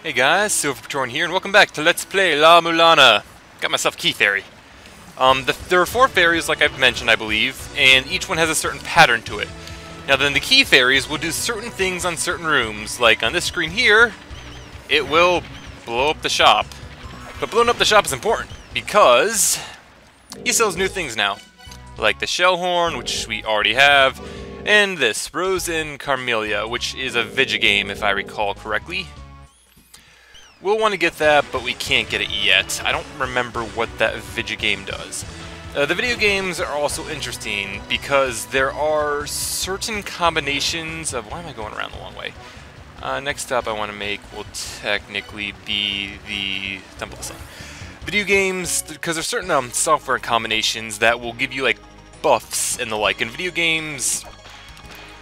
Hey guys, Silverpatorn here, and welcome back to Let's Play La-Mulana. Got myself Key Fairy. There are 4 fairies, like I've mentioned, I believe, and each one has a certain pattern to it. Now then, the Key Fairies will do certain things on certain rooms, like on this screen here, it will blow up the shop. But blowing up the shop is important, because he sells new things now. Like the Shell Horn, which we already have, and this, Rose and Carmelia, which is a Vigigame, if I recall correctly. We'll want to get that, but we can't get it yet. I don't remember what that Vigigame does. The video games are also interesting because there are certain combinations of... Why am I going around the long way? Next stop I want to make will technically be the Temple of the Sun. Video games, because there's certain software combinations that will give you like buffs and the like. In video games,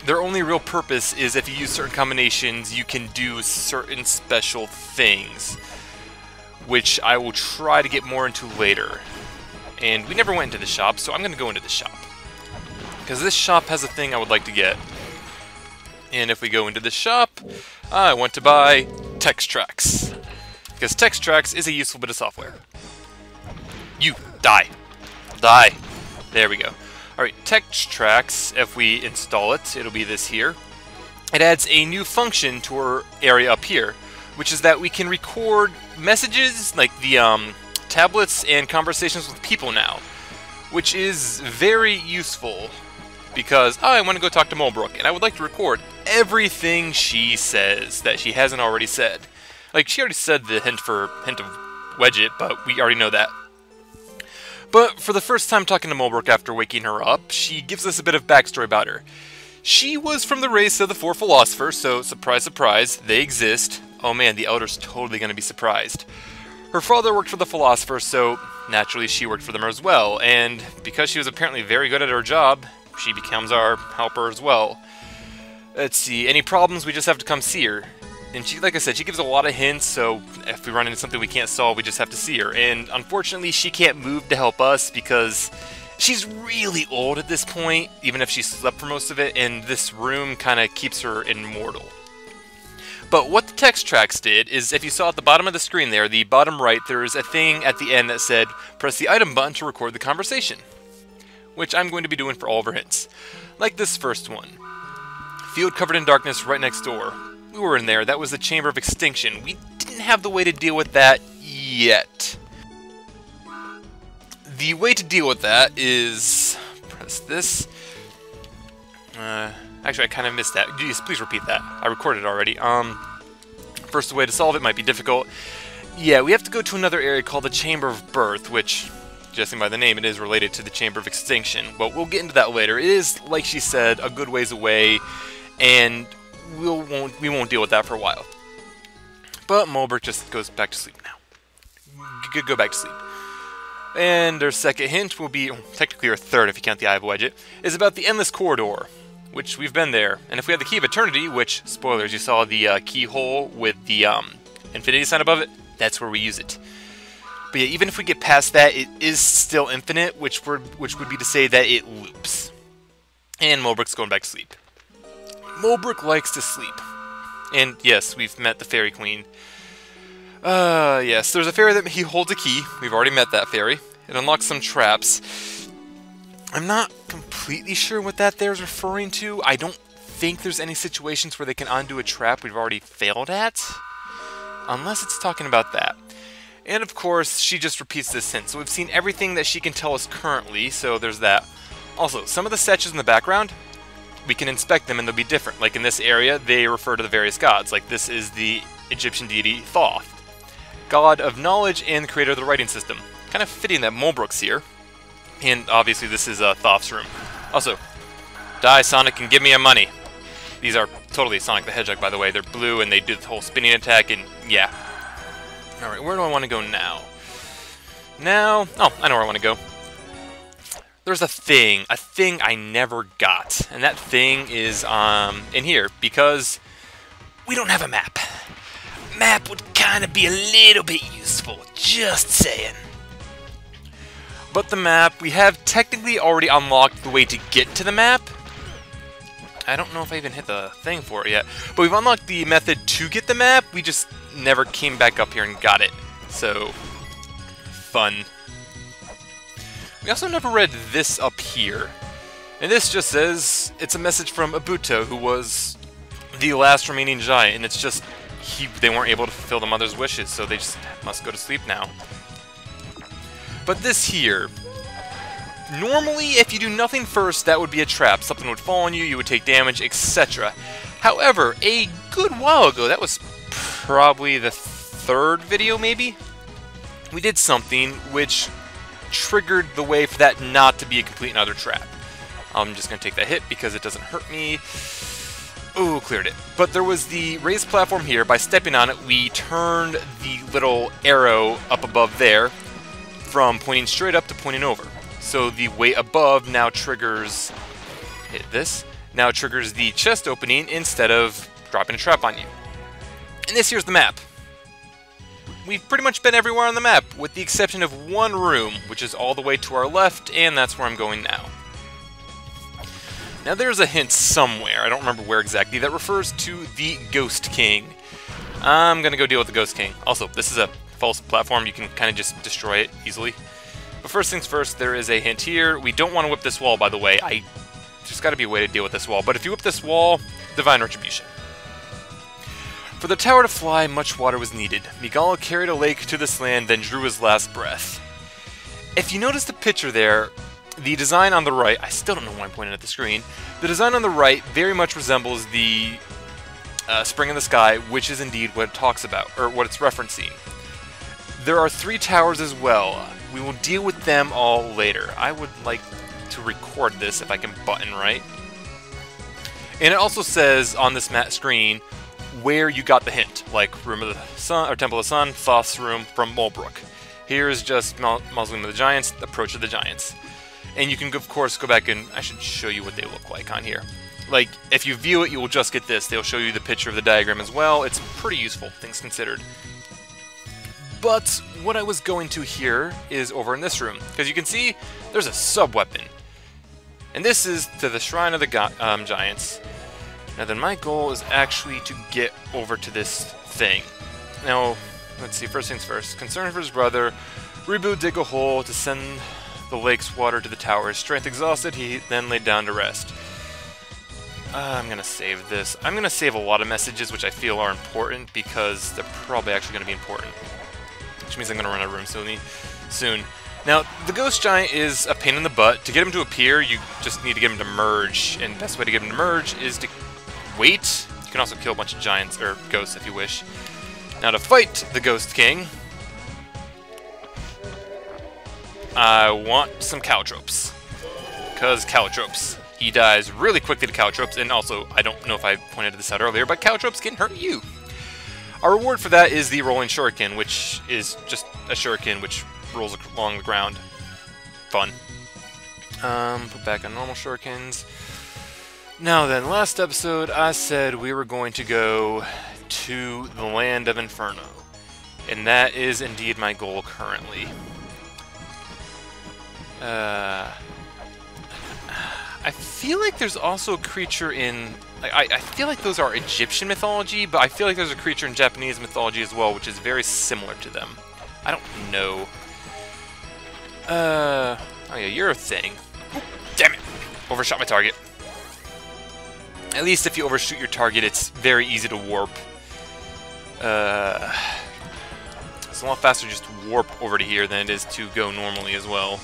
their only real purpose is if you use certain combinations, you can do certain special things, which I will try to get more into later. And we never went into the shop, so I'm going to go into the shop, because this shop has a thing I would like to get. And if we go into the shop, I want to buy Text Tracks, because Text Tracks is a useful bit of software. You die. Die. There we go. Alright, Text Tracks, if we install it, it'll be this here. It adds a new function to our area up here, which is that we can record messages, like the tablets and conversations with people now, which is very useful, because I want to go talk to Mulebrook, and I would like to record everything she says that she hasn't already said. Like, she already said the hint of Wedget, but we already know that. But for the first time talking to Mulebrook after waking her up, she gives us a bit of backstory about her. She was from the race of the 4 philosophers, so surprise, surprise, they exist. Oh man, the Elder's totally going to be surprised. Her father worked for the philosophers, so naturally she worked for them as well, and because she was apparently very good at her job, she becomes our helper as well. Let's see, any problems, we just have to come see her. And she, like I said, she gives a lot of hints, so if we run into something we can't solve, we just have to see her. And unfortunately, she can't move to help us because she's really old at this point, even if she slept for most of it, and this room kind of keeps her immortal. But what the Text Tracks did is, if you saw at the bottom of the screen there, the bottom right, there's a thing at the end that said, press the item button to record the conversation, which I'm going to be doing for all of her hints. Like this first one. Field covered in darkness right next door. We were in there. That was the Chamber of Extinction. We didn't have the way to deal with that yet. The way to deal with that is... press this. Actually, I kind of missed that. Please repeat that. I recorded it already. First, the way to solve it might be difficult. Yeah, we have to go to another area called the Chamber of Birth, which, judging by the name, it is related to the Chamber of Extinction. But we'll get into that later. It is, like she said, a good ways away, and we won't deal with that for a while. But Mulebrook just goes back to sleep now. Go back to sleep. And our second hint will be, technically our third if you count the Eye of Wedget, is about the Endless Corridor, which we've been there. And if we have the Key of Eternity, which, spoilers, you saw the keyhole with the infinity sign above it, that's where we use it. But yeah, even if we get past that, it is still infinite, which would be to say that it loops. And Mulebrook's going back to sleep. Mulebrook likes to sleep. And yes, we've met the Fairy Queen. Yes, there's a fairy that he holds a key. We've already met that fairy. It unlocks some traps. I'm not completely sure what that there is referring to. I don't think there's any situations where they can undo a trap we've already failed at. Unless it's talking about that. And of course, she just repeats this hint. So we've seen everything that she can tell us currently, so there's that. Also, some of the statues in the background, we can inspect them and they'll be different. Like in this area, they refer to the various gods. Like this is the Egyptian deity Thoth, god of knowledge and creator of the writing system. Kind of fitting that Mulebrook's here. And obviously this is Thoth's room. Also, die Sonic and give me your money. These are totally Sonic the Hedgehog, by the way. They're blue and they do the whole spinning attack and yeah. Alright, where do I want to go now? Now, oh, I know where I want to go. There's a thing I never got, and that thing is in here, because we don't have a map. Map would kind of be a little bit useful, just saying. But the map, we have technically already unlocked the way to get to the map, I don't know if I even hit the thing for it yet. But we've unlocked the method to get the map. We just never came back up here and got it. So, fun. We also never read this up here. And this just says, it's a message from Abuto, who was the last remaining giant. And it's just, they weren't able to fulfill the mother's wishes, so they just must go to sleep now. But this here, normally if you do nothing first, that would be a trap. Something would fall on you, you would take damage, etc. However, a good while ago, that was probably the third video maybe, we did something which triggered the way for that not to be a complete and utter trap. I'm just going to take that hit because it doesn't hurt me. Ooh, cleared it. But there was the raised platform here. By stepping on it, we turned the little arrow up above there from pointing straight up to pointing over. So the way above now triggers, hit this, now triggers the chest opening instead of dropping a trap on you. And this here's the map. We've pretty much been everywhere on the map, with the exception of one room, which is all the way to our left, and that's where I'm going now. Now there's a hint somewhere, I don't remember where exactly, that refers to the Ghost King. I'm gonna go deal with the Ghost King. Also, this is a false platform, you can kind of just destroy it easily. But first things first, there is a hint here. We don't want to whip this wall, by the way. There's got to be a way to deal with this wall. But if you whip this wall, Divine Retribution. For the tower to fly, much water was needed. Migala carried a lake to this land, then drew his last breath. If you notice the picture there, the design on the right, I still don't know why I'm pointing at the screen, the design on the right very much resembles the Spring in the Sky, which is indeed what it talks about, or what it's referencing. There are 3 towers as well. We will deal with them all later. I would like to record this if I can button right. And it also says on this map screen where you got the hint, like Room of the Sun, or Temple of the Sun, Thoth's room from Mulbrook. Here is just Mausoleum of the Giants, Approach of the Giants. And you can, of course, go back and I should show you what they look like on here. Like, if you view it, you will just get this. They'll show you the picture of the diagram as well. It's pretty useful, things considered. But what I was going to here is over in this room. Because you can see, there's a sub-weapon. And this is to the Shrine of the Giants. Now then, my goal is actually to get over to this thing. Now, let's see, first things first. Concerned for his brother, Ribu dig a hole to send the lake's water to the tower. His strength exhausted, he then laid down to rest. I'm going to save this. I'm going to save a lot of messages which I feel are important because they're probably actually going to be important. Which means I'm going to run out of room soon. Now, the Ghost Giant is a pain in the butt. To get him to appear, you just need to get him to merge. And the best way to get him to merge is to wait. You can also kill a bunch of giants, or ghosts if you wish. Now to fight the Ghost King, I want some caltropes. Because caltropes. He dies really quickly to caltropes, and also, I don't know if I pointed this out earlier, but caltropes can hurt you. Our reward for that is the rolling shuriken, which is just a shuriken which rolls along the ground. Fun. Put back on normal shurikens. Now then, last episode I said we were going to go to the Land of Inferno. And that is indeed my goal currently. I feel like there's also a creature in... I feel like those are Egyptian mythology, but I feel like there's a creature in Japanese mythology as well, which is very similar to them. I don't know. Oh yeah, you're a thing. Ooh, damn it! Overshot my target. At least if you overshoot your target, it's very easy to warp. It's a lot faster just to warp over to here than it is to go normally as well.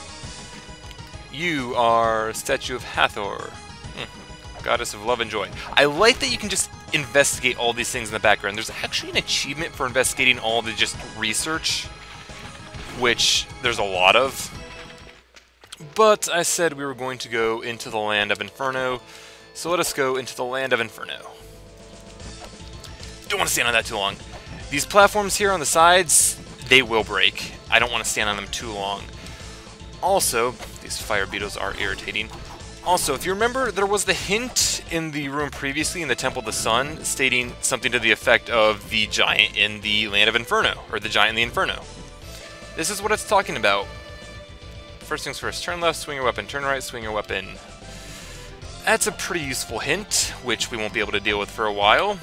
You are Statue of Hathor. Goddess of Love and Joy. I like that you can just investigate all these things in the background. There's actually an achievement for investigating all the just research, which there's a lot of. But I said we were going to go into the Land of Inferno, so let us go into the Land of Inferno. Don't want to stand on that too long. These platforms here on the sides, they will break. I don't want to stand on them too long. Also, these fire beetles are irritating. Also, if you remember, there was the hint in the room previously in the Temple of the Sun stating something to the effect of the giant in the Land of Inferno, or the giant in the Inferno. This is what it's talking about. First things first, turn left, swing your weapon, turn right, swing your weapon. That's a pretty useful hint, which we won't be able to deal with for a while.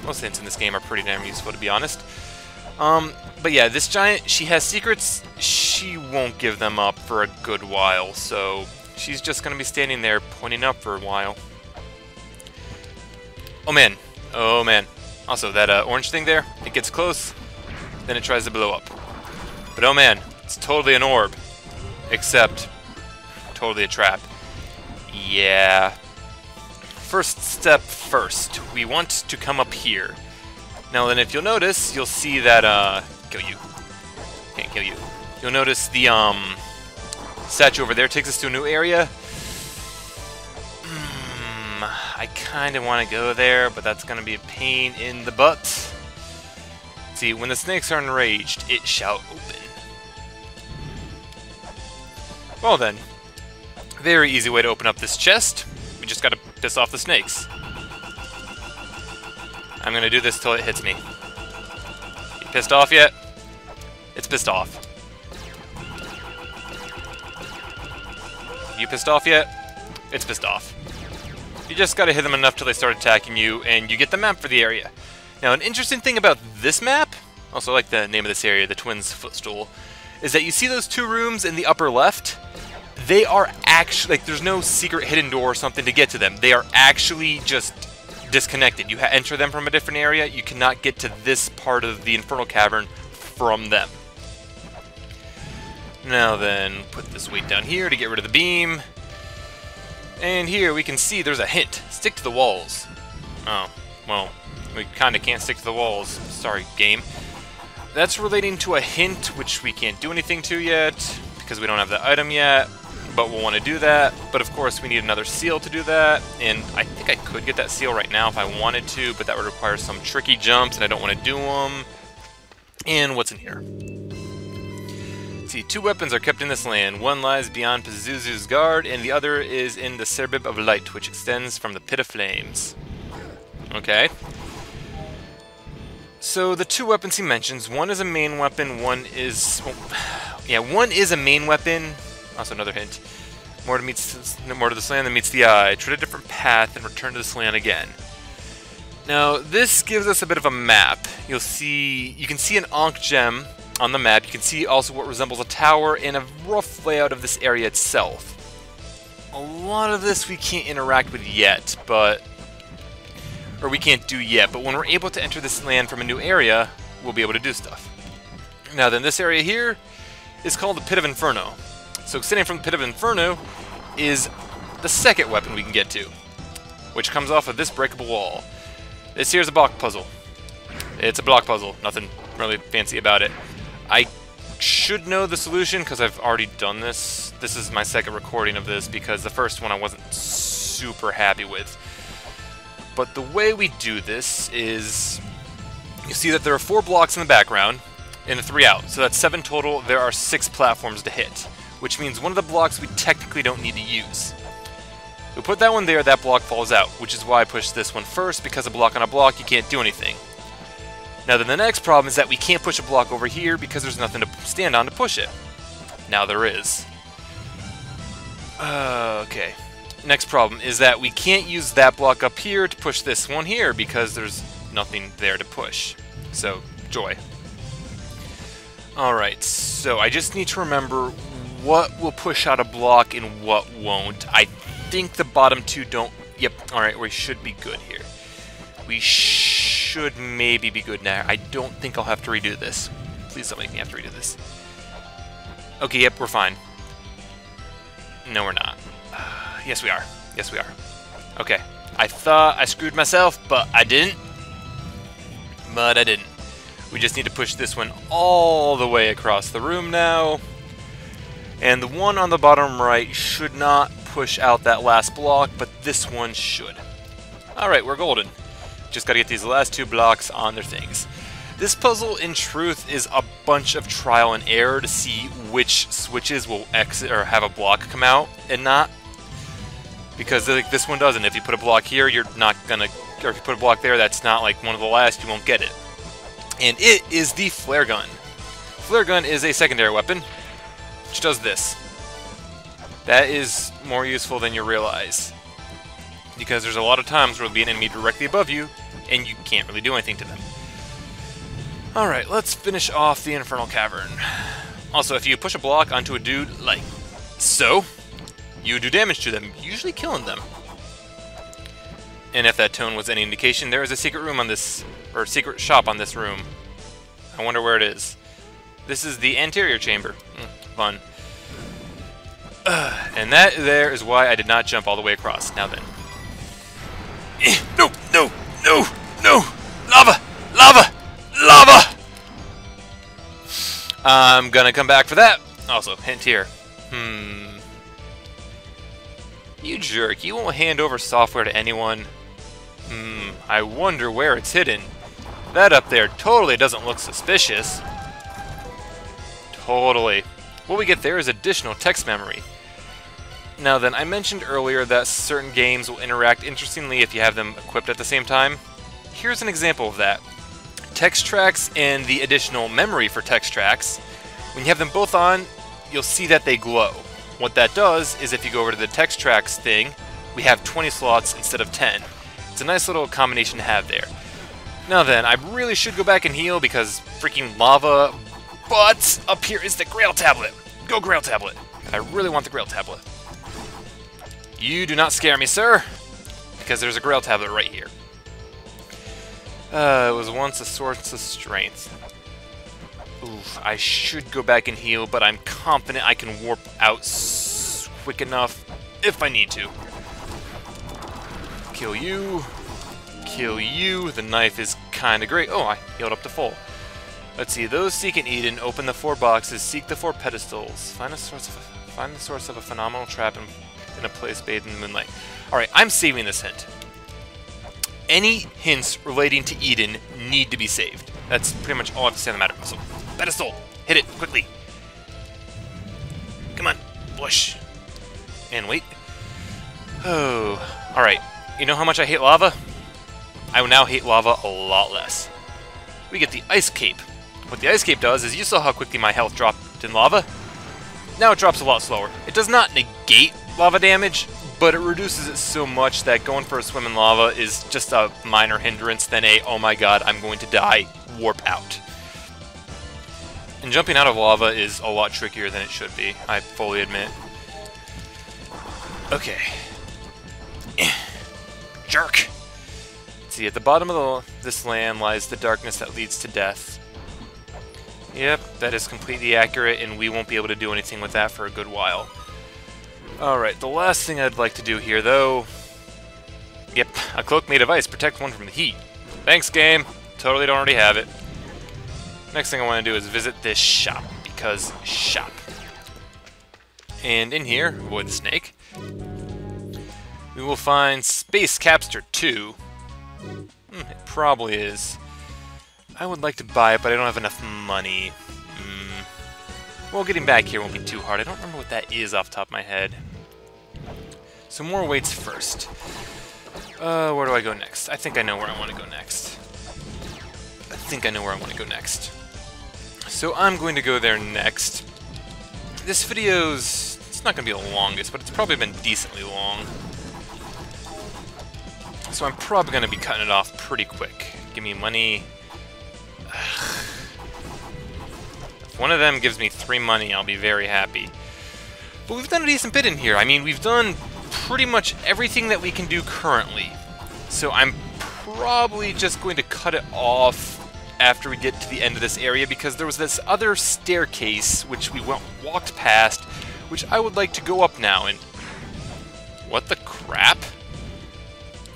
Most hints in this game are pretty damn useful, to be honest. But yeah, this giant, she has secrets. She won't give them up for a good while, so she's just going to be standing there pointing up for a while. Oh man. Oh man. Also, that orange thing there, it gets close, then it tries to blow up. But oh man, it's totally an orb. Except, totally a trap. Yeah. First step first. We want to come up here. Now then, if you'll notice, you'll see that, kill you. Can't kill you. You'll notice the, statue over there takes us to a new area. I kind of want to go there, but that's going to be a pain in the butt. See, when the snakes are enraged, it shall open. Well then, very easy way to open up this chest. We just got to piss off the snakes. I'm going to do this till it hits me. You pissed off yet? It's pissed off. You pissed off yet? It's pissed off. You just gotta hit them enough till they start attacking you, and you get the map for the area. Now, an interesting thing about this map, also I like the name of this area, the Twins Footstool, is that you see those two rooms in the upper left? They are actually, like, there's no secret hidden door or something to get to them. They are actually just disconnected. You enter them from a different area, you cannot get to this part of the Infernal Cavern from them. Now then, put this weight down here to get rid of the beam. And here we can see there's a hint. Stick to the walls. Oh, well, we kinda can't stick to the walls. Sorry, game. That's relating to a hint, which we can't do anything to yet, because we don't have the item yet, but we'll want to do that. But of course, we need another seal to do that, and I think I could get that seal right now if I wanted to, but that would require some tricky jumps, and I don't want to do them. And what's in here? See, two weapons are kept in this land. One lies beyond Pazuzu's guard, and the other is in the Cerbib of Light, which extends from the Pit of Flames. Okay. So the two weapons he mentions, one is a main weapon, one is... Well, yeah, one is a main weapon. Also another hint. More to this land than meets the eye. Tread a different path and return to this land again. Now, this gives us a bit of a map. You can see an Ankh gem on the map. You can see also what resembles a tower and a rough layout of this area itself. A lot of this we can't interact with yet, but... Or we can't do yet, but when we're able to enter this land from a new area, we'll be able to do stuff. Now then, this area here is called the Pit of Inferno. So extending from the Pit of Inferno is the second weapon we can get to, which comes off of this breakable wall. This here's a block puzzle. It's a block puzzle, nothing really fancy about it. I should know the solution because I've already done this. This is my second recording of this because the first one I wasn't super happy with. But the way we do this is, you see that there are 4 blocks in the background and 3 out. So that's 7 total. There are 6 platforms to hit, which means one of the blocks we technically don't need to use. We put that one there, that block falls out, which is why I pushed this one first, because a block on a block, you can't do anything. Now then, the next problem is that we can't push a block over here because there's nothing to stand on to push it. Now there is. Okay. Next problem is that we can't use that block up here to push this one here because there's nothing there to push. So, joy. Alright, so I just need to remember what will push out a block and what won't. I think the bottom 2 don't... Yep, alright, we should be good here. We should maybe be good now. I don't think I'll have to redo this. Please don't make me have to redo this. Okay, yep, we're fine. No, we're not. Yes, we are. Yes, we are. Okay. I thought I screwed myself, but I didn't. But I didn't. We just need to push this one all the way across the room now. And the one on the bottom right should not push out that last block, but this one should. Alright, we're golden. Just gotta get these last 2 blocks on their things. This puzzle, in truth, is a bunch of trial and error to see which switches will exit or have a block come out and not. Because like, this one doesn't. If you put a block here, you're not gonna... Or if you put a block there, that's not like one of the last, you won't get it. And it is the flare gun. Flare gun is a secondary weapon, which does this. That is more useful than you realize. because there's a lot of times where there'll be an enemy directly above you, and you can't really do anything to them. Alright, let's finish off the Infernal Cavern. Also, if you push a block onto a dude like so, you do damage to them, usually killing them. And if that tone was any indication, there is a secret room on this, or secret shop on this room. I wonder where it is. This is the anterior chamber. Fun. And that there is why I did not jump all the way across. Now then. No! No! No! No! Lava! Lava! Lava! I'm gonna come back for that. Also, hint here. You jerk. You won't hand over software to anyone. I wonder where it's hidden. That up there totally doesn't look suspicious. Totally. What we get there is additional text memory. Now then, I mentioned earlier that certain games will interact interestingly if you have them equipped at the same time. Here's an example of that. Text tracks and the additional memory for text tracks. When you have them both on, you'll see that they glow. What that does is if you go over to the text tracks thing, we have 20 slots instead of 10. It's a nice little combination to have there. Now then, I really should go back and heal because freaking lava, but up here is the Grail Tablet. Go Grail Tablet. I really want the Grail Tablet. You do not scare me, sir, because there's a Grail Tablet right here. It was once a source of strength. Oof, I should go back and heal, but I'm confident I can warp out quick enough if I need to. Kill you. Kill you. The knife is kinda great. Oh, I healed up to full. Let's see. Those seek in Eden, open the 4 boxes, seek the 4 pedestals, find the source of a phenomenal trap in a place bathed in the moonlight. Alright, I'm saving this hint. Any hints relating to Eden need to be saved. That's pretty much all I have to say on the matter. So, pedestal! Hit it, quickly! Come on, bush! And wait. Oh, alright. You know how much I hate lava? I now hate lava a lot less. We get the Ice Cape. What the Ice Cape does is, you saw how quickly my health dropped in lava. Now it drops a lot slower. It does not negate lava damage, but it reduces it so much that going for a swim in lava is just a minor hindrance than a, oh my god, I'm going to die, warp out. And jumping out of lava is a lot trickier than it should be, I fully admit. Okay. Jerk! See, at the bottom of this land lies the darkness that leads to death. Yep, that is completely accurate, and we won't be able to do anything with that for a good while. Alright, the last thing I'd like to do here, though... Yep, a cloak made of ice. Protect one from the heat. Thanks, game. Totally don't already have it. Next thing I want to do is visit this shop, because shop. And in here, avoid the snake, we will find Space Capster 2. It probably is. I would like to buy it, but I don't have enough money. Well, getting back here won't be too hard. I don't remember what that is off the top of my head. So more weights first. Where do I go next? I think I know where I want to go next. So I'm going to go there next. This video's... it's not going to be the longest, but it's probably been decently long. So I'm probably going to be cutting it off pretty quick. Give me money. If one of them gives me 3 money, I'll be very happy. But we've done a decent bit in here. I mean, we've done pretty much everything that we can do currently. So I'm probably just going to cut it off after we get to the end of this area, because there was this other staircase which we walked past, which I would like to go up now. And what the crap?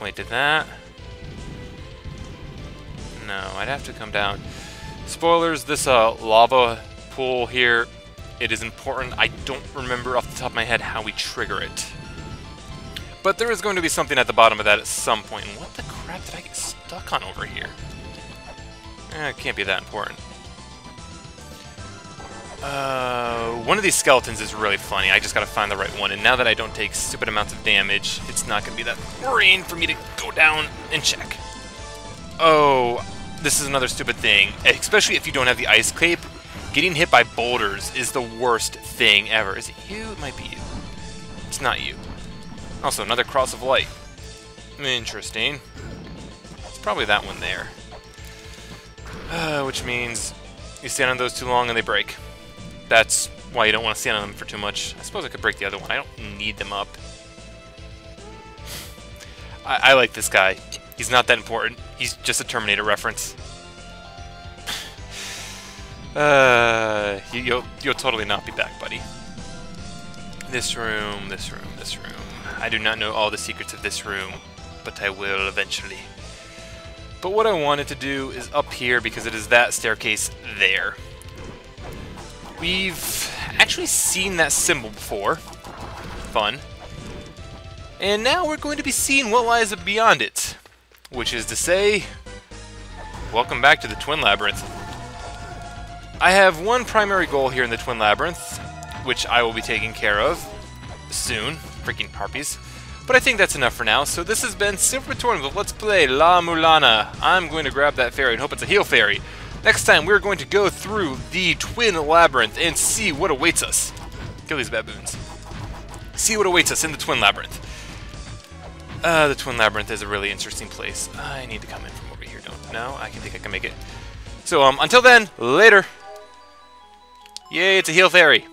Wait, did that? No, I'd have to come down. Spoilers, this lava pool here, it is important. I don't remember off the top of my head how we trigger it. But there is going to be something at the bottom of that at some point. And what the crap did I get stuck on over here? It can't be that important. One of these skeletons is really funny. I just gotta find the right one. And now that I don't take stupid amounts of damage, it's not gonna be that worrying for me to go down and check. Oh, this is another stupid thing. Especially if you don't have the ice cape. Getting hit by boulders is the worst thing ever. Is it you? It might be you. It's not you. Also, another cross of light. Interesting. It's probably that one there. Which means you stand on those too long and they break. That's why you don't want to stand on them for too much. I suppose I could break the other one. I don't need them up. I like this guy. He's not that important. He's just a Terminator reference. You'll totally not be back, buddy. This room, this room, this room. I do not know all the secrets of this room, but I will eventually. But what I wanted to do is up here because it is that staircase there. We've actually seen that symbol before. Fun. And now we're going to be seeing what lies beyond it. Which is to say, welcome back to the Twin Labyrinth. I have one primary goal here in the Twin Labyrinth, which I will be taking care of soon. Freaking harpies. But I think that's enough for now. So this has been Silver Torn with Let's Play La-Mulana. I'm going to grab that fairy and hope it's a heal fairy. Next time we're going to go through the Twin Labyrinth and see what awaits us. Kill these baboons. See what awaits us in the Twin Labyrinth. The Twin Labyrinth is a really interesting place. I need to come in from over here, don't know. I think I can make it. So, until then, later. Yay, it's a heal fairy.